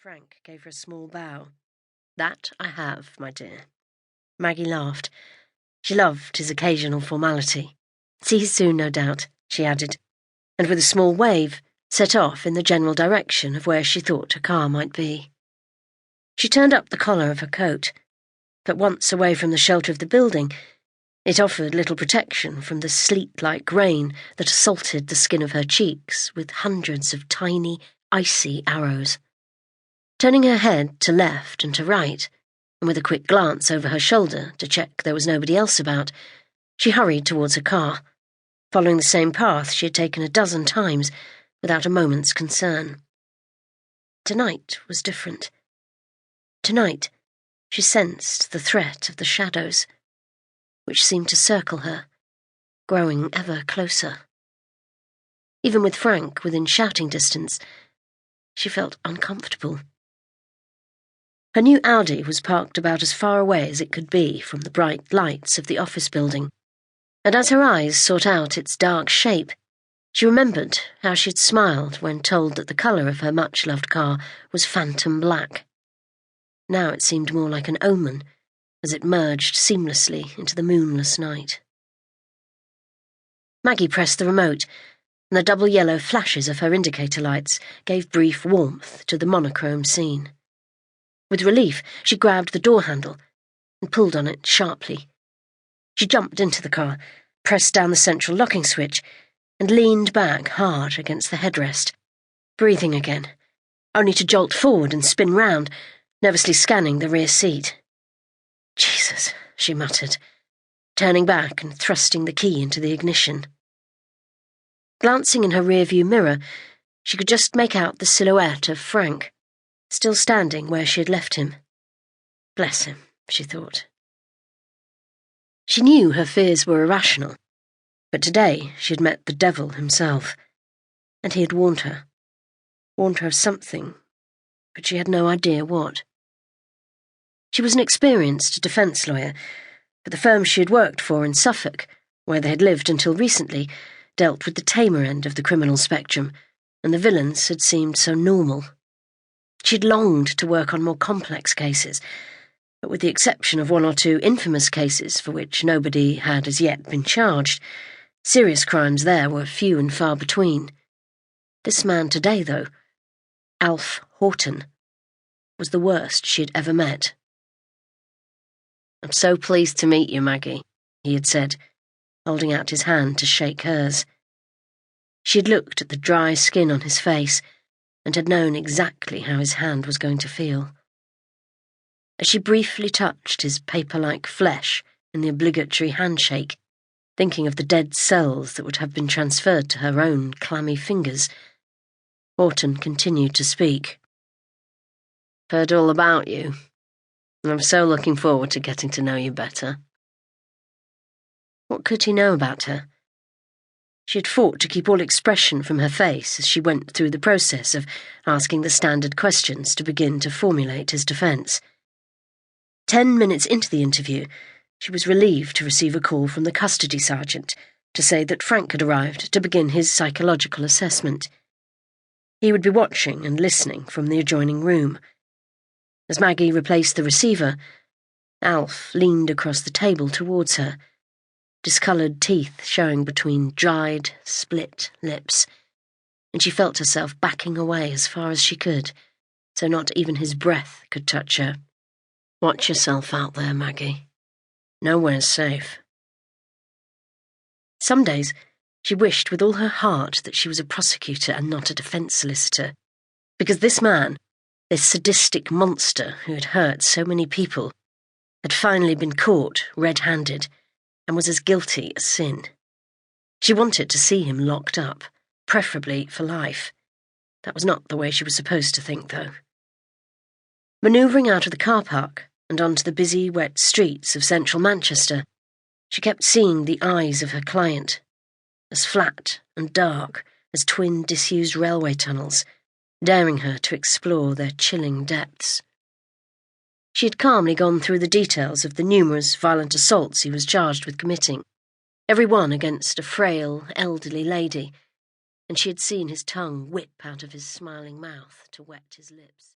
Frank gave her a small bow. "That I have, my dear." Maggie laughed. She loved his occasional formality. "See you soon, no doubt," she added, and with a small wave, set off in the general direction of where she thought her car might be. She turned up the collar of her coat, but once away from the shelter of the building, it offered little protection from the sleet-like rain that assaulted the skin of her cheeks with hundreds of tiny, icy arrows. Turning her head to left and to right, and with a quick glance over her shoulder to check there was nobody else about, she hurried towards her car, following the same path she had taken a dozen times without a moment's concern. Tonight was different. Tonight, she sensed the threat of the shadows, which seemed to circle her, growing ever closer. Even with Frank within shouting distance, she felt uncomfortable. Her new Audi was parked about as far away as it could be from the bright lights of the office building, and as her eyes sought out its dark shape, she remembered how she had smiled when told that the colour of her much-loved car was phantom black. Now it seemed more like an omen, as it merged seamlessly into the moonless night. Maggie pressed the remote, and the double yellow flashes of her indicator lights gave brief warmth to the monochrome scene. With relief, she grabbed the door handle and pulled on it sharply. She jumped into the car, pressed down the central locking switch, and leaned back hard against the headrest, breathing again, only to jolt forward and spin round, nervously scanning the rear seat. "Jesus," she muttered, turning back and thrusting the key into the ignition. Glancing in her rearview mirror, she could just make out the silhouette of Frank, still standing where she had left him. Bless him, she thought. She knew her fears were irrational, but today she had met the devil himself, and he had warned her of something, but she had no idea what. She was an experienced defence lawyer, but the firm she had worked for in Suffolk, where they had lived until recently, dealt with the tamer end of the criminal spectrum, and the villains had seemed so normal. She had longed to work on more complex cases, but with the exception of one or two infamous cases for which nobody had as yet been charged, serious crimes there were few and far between. This man today, though, Alf Horton, was the worst she had ever met. "I'm so pleased to meet you, Maggie," he had said, holding out his hand to shake hers. She had looked at the dry skin on his face and had known exactly how his hand was going to feel. As she briefly touched his paper-like flesh in the obligatory handshake, thinking of the dead cells that would have been transferred to her own clammy fingers, Horton continued to speak. "Heard all about you, and I'm so looking forward to getting to know you better." What could he know about her? She had fought to keep all expression from her face as she went through the process of asking the standard questions to begin to formulate his defence. 10 minutes into the interview, she was relieved to receive a call from the custody sergeant to say that Frank had arrived to begin his psychological assessment. He would be watching and listening from the adjoining room. As Maggie replaced the receiver, Alf leaned across the table towards her, discoloured teeth showing between dried, split lips, and she felt herself backing away as far as she could, so not even his breath could touch her. "Watch yourself out there, Maggie. Nowhere's safe." Some days she wished with all her heart that she was a prosecutor and not a defence solicitor, because this man, this sadistic monster who had hurt so many people, had finally been caught red-handed and was as guilty as sin. She wanted to see him locked up, preferably for life. That was not the way she was supposed to think, though. Manoeuvring out of the car park and onto the busy, wet streets of central Manchester, she kept seeing the eyes of her client, as flat and dark as twin disused railway tunnels, daring her to explore their chilling depths. She had calmly gone through the details of the numerous violent assaults he was charged with committing, every one against a frail, elderly lady, and she had seen his tongue whip out of his smiling mouth to wet his lips.